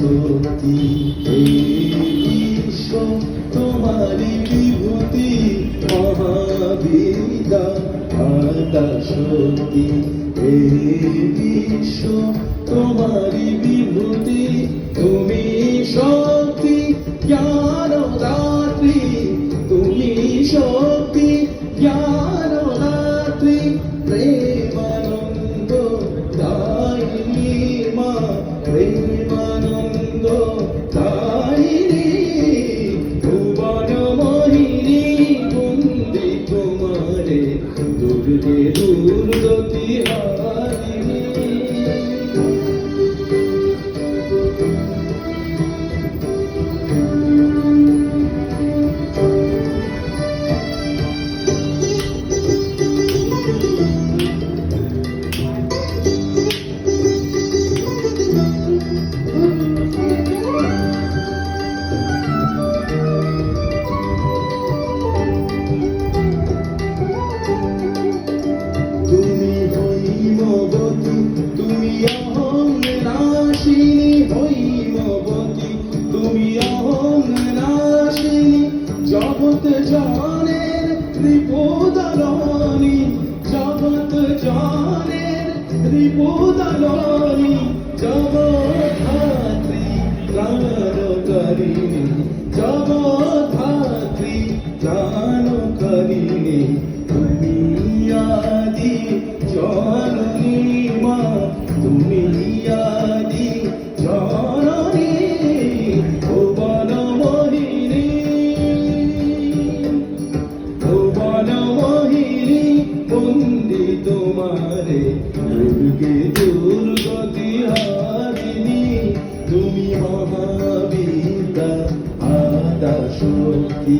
শক্তি এই বিশ্ব তোমারি বিভূতি মহাবিদা আদা শক্তি এই বিশ্ব তোমারি বিভূতি তুমি শক্তি জ্ঞান দাত্রী তুমি শক্তি জ্ঞান দাত্রী প্রেমানন্দ দায়িনী মা প্রেমানন্দ দায়িনী ভুবন মোহিনী বন্দি তোমারে দুর্গে দুর্গতি হারিণী তুমি অহং নাশিনী হৈমবতী তুমি অহং নাশিনী জগৎ জানের ত্রিপোদলনী জগৎ জানের ত্রিপোদলনী জগদ্ধাত্রী প্রাণকারিণী জগদ্ধাত্রী প্রাণকারিণী তুমি আদি জননী মা তুমি আদি জননী ভুবন মোহিনী ভুবন মোহিনী বন্দি তোমারে দুর্গে দুর্গতি হারিণী তুমি মহাবিদ্যা আদা শক্তি